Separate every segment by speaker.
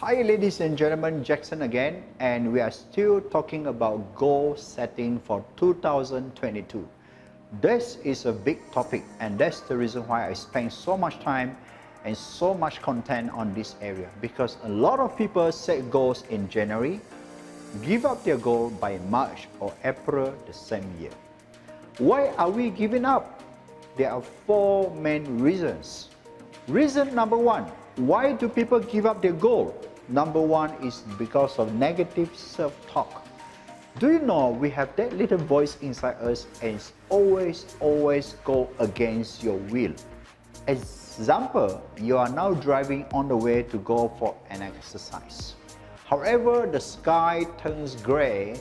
Speaker 1: Hi ladies and gentlemen, Jackson again, and we are still talking about goal setting for 2022. This is a big topic, and that's the reason why I spend so much time and so much content on this area, because a lot of people set goals in January, give up their goal by March or April the same year. Why are we giving up? There are four main reasons. Reason number one, why do people give up their goal? Number one is because of negative self-talk. Do you know we have that little voice inside us and it's always go against your will? Example, you are now driving on the way to go for an exercise. However, the sky turns gray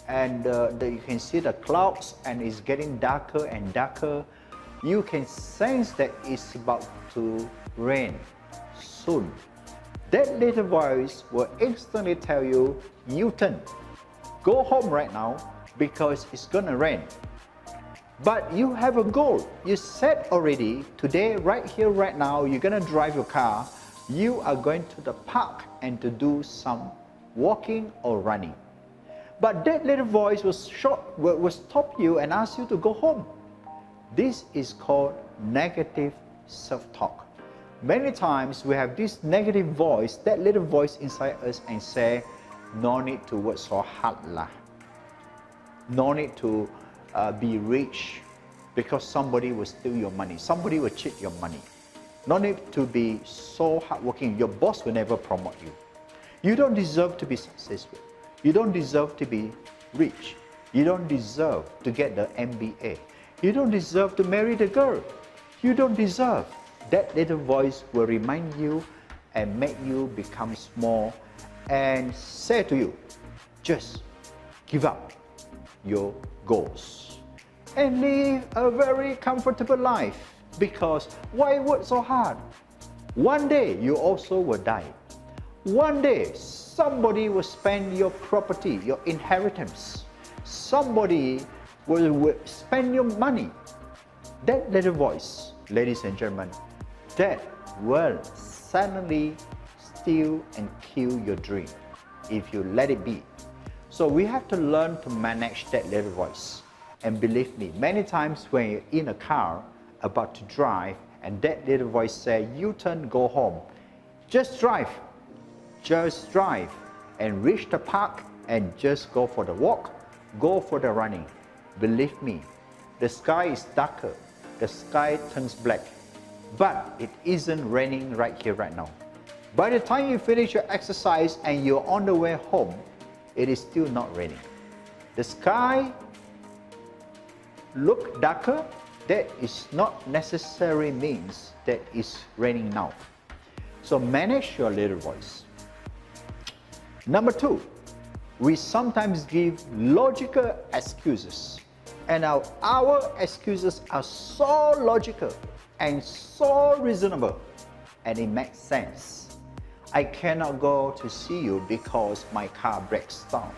Speaker 1: and you can see the clouds and it's getting darker and darker. You can sense that it's about to rain soon. That little voice will instantly tell you, U-turn, go home right now because it's gonna rain. But you have a goal. You said already, today, right here, right now, you're gonna drive your car. You are going to the park and to do some walking or running. But that little voice will stop you and ask you to go home. This is called negative self-talk. Many times we have this negative voice, that little voice inside us, and say, no need to work so hard lah. No need to be rich because somebody will steal your money. Somebody will cheat your money. No need to be so hardworking. Your boss will never promote you. You don't deserve to be successful. You don't deserve to be rich. You don't deserve to get the MBA. You don't deserve to marry the girl. You don't deserve. That little voice will remind you and make you become small and say to you, just give up your goals and live a very comfortable life, because why work so hard? One day you also will die. One day somebody will spend your property, your inheritance. Somebody will spend your money. That little voice, ladies and gentlemen, that will suddenly steal and kill your dream if you let it be. So we have to learn to manage that little voice. And believe me, many times when you're in a car about to drive and that little voice says, U-turn, go home, just drive and reach the park and just go for the walk, go for the running. Believe me, the sky is darker, the sky turns black, but it isn't raining right here, right now. By the time you finish your exercise and you're on the way home, it is still not raining. The sky look darker, that is not necessarily means that it's raining now. So manage your little voice. Number two, we sometimes give logical excuses. And our excuses are so logical and so reasonable, and it makes sense. I cannot go to see you because my car breaks down.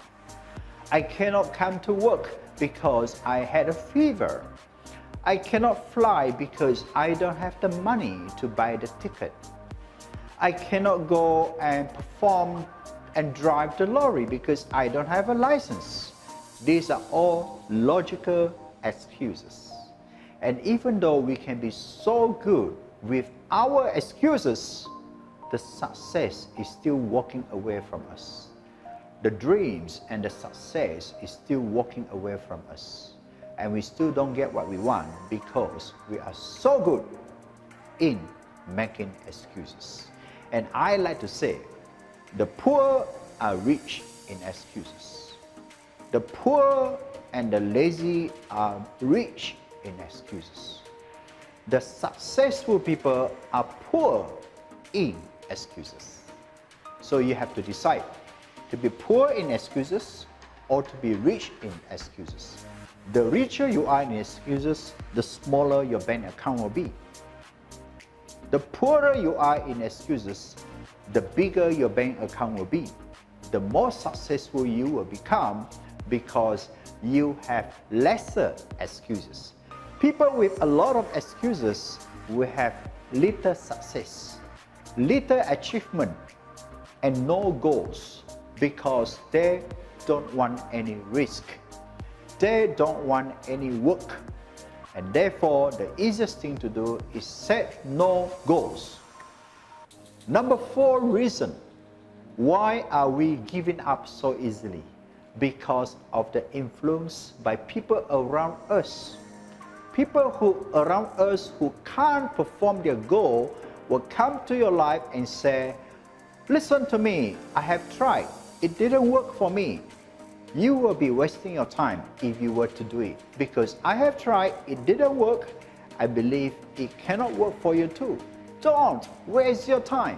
Speaker 1: I cannot come to work because I had a fever. I cannot fly because I don't have the money to buy the ticket. I cannot go and perform and drive the lorry because I don't have a license. These are all logical excuses. And even though we can be so good with our excuses, the success is still walking away from us. The dreams and the success is still walking away from us. And we still don't get what we want because we are so good in making excuses. And I like to say, the poor are rich in excuses. The poor and the lazy are rich in excuses. The successful people are poor in excuses. So you have to decide to be poor in excuses or to be rich in excuses. The richer you are in excuses, the smaller your bank account will be. The poorer you are in excuses, the bigger your bank account will be. The more successful you will become because you have lesser excuses. People with a lot of excuses will have little success, little achievement, and no goals because they don't want any risk. They don't want any work. And therefore, the easiest thing to do is set no goals. Number 4 reason, why are we giving up so easily? Because of the influence by people around us. People around us who can't perform their goal will come to your life and say, listen to me, I have tried, it didn't work for me. You will be wasting your time if you were to do it, because I have tried, it didn't work. I believe it cannot work for you too. Don't waste your time.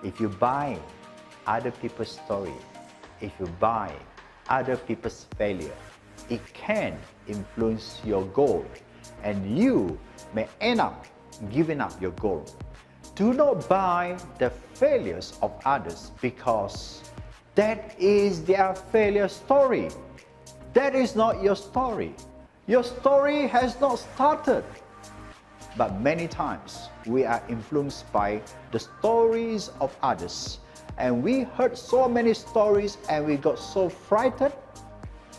Speaker 1: If you buy other people's story, if you buy other people's failure, it can influence your goal and you may end up giving up your goal. Do not buy the failures of others because that is their failure story. That is not your story. Your story has not started. But many times we are influenced by the stories of others. And we heard so many stories and we got so frightened.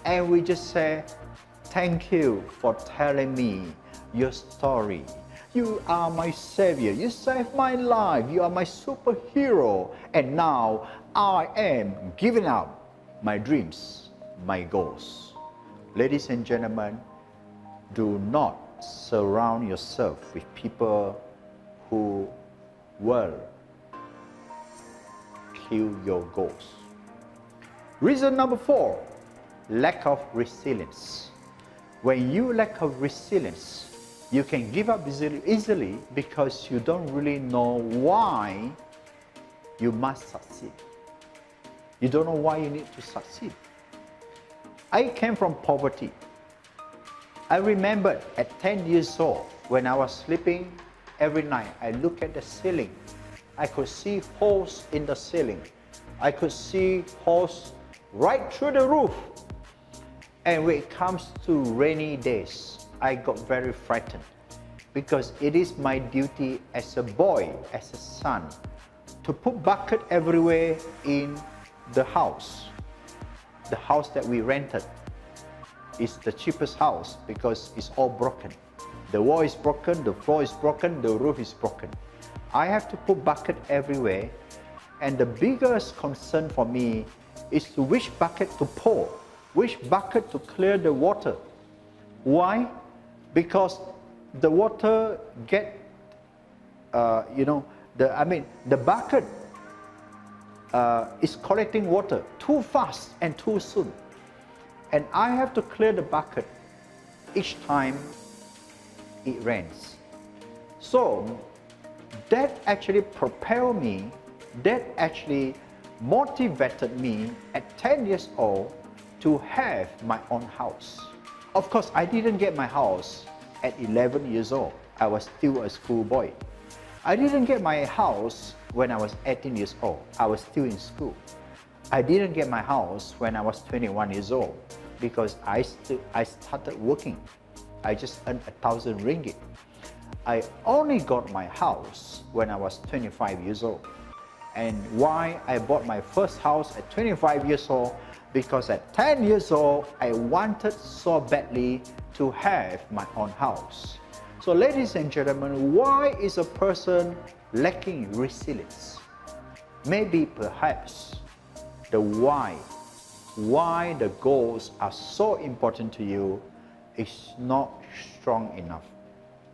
Speaker 1: And we just say, thank you for telling me your story. You are my savior. You saved my life. You are my superhero. And now I am giving up my dreams, my goals. Ladies and gentlemen, do not surround yourself with people who will kill your goals. Reason number 4, lack of resilience. When you lack of resilience, you can give up easily because you don't really know why you must succeed. You don't know why you need to succeed. I came from poverty. I remember at 10 years old, when I was sleeping every night, I look at the ceiling. I could see holes in the ceiling. I could see holes right through the roof. And when it comes to rainy days, I got very frightened because it is my duty as a boy, as a son, to put bucket everywhere in the house that we rented. It's the cheapest house because it's all broken. The wall is broken, the floor is broken, the roof is broken. I have to put bucket everywhere, and the biggest concern for me is to which bucket to pour, which bucket to clear the water. Why? Because the water get, the bucket is collecting water too fast and too soon. And I have to clear the bucket each time it rains. So that actually propelled me, that actually motivated me at 10 years old to have my own house. Of course, I didn't get my house at 11 years old. I was still a schoolboy. I didn't get my house when I was 18 years old. I was still in school. I didn't get my house when I was 21 years old because I started working. I just earned 1,000 ringgit. I only got my house when I was 25 years old. And why I bought my first house at 25 years old? Because at 10 years old, I wanted so badly to have my own house. So ladies and gentlemen, why is a person lacking resilience? Maybe perhaps the why the goals are so important to you is not strong enough.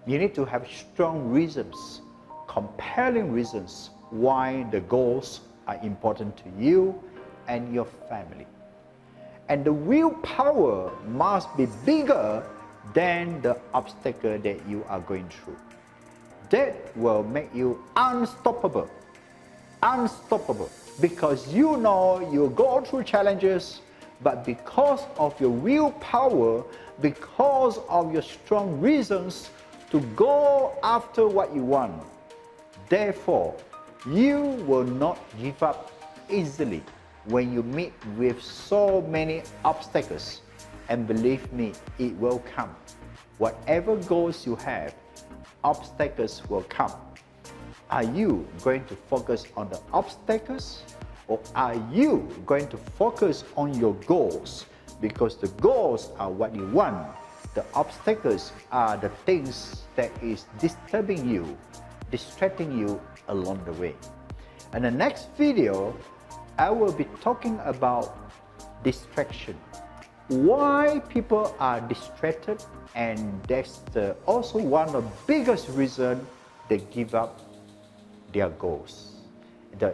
Speaker 1: You need to have strong reasons, compelling reasons why the goals are important to you and your family. And the willpower must be bigger than the obstacle that you are going through. That will make you unstoppable. Unstoppable. Because you know you go through challenges, but because of your willpower, because of your strong reasons to go after what you want, therefore, you will not give up easily when you meet with so many obstacles. And believe me, it will come. Whatever goals you have, obstacles will come. Are you going to focus on the obstacles, or are you going to focus on your goals? Because the goals are what you want. The obstacles are the things that is disturbing you, distracting you along the way. In the next video, I will be talking about distraction. Why people are distracted, and that's also one of the biggest reasons they give up their goals.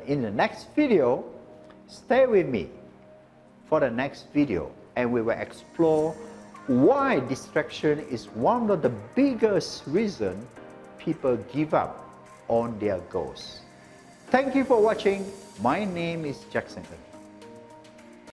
Speaker 1: In the next video, stay with me for the next video, and we will explore why distraction is one of the biggest reasons people give up on their goals. Thank you for watching. My name is Jackson.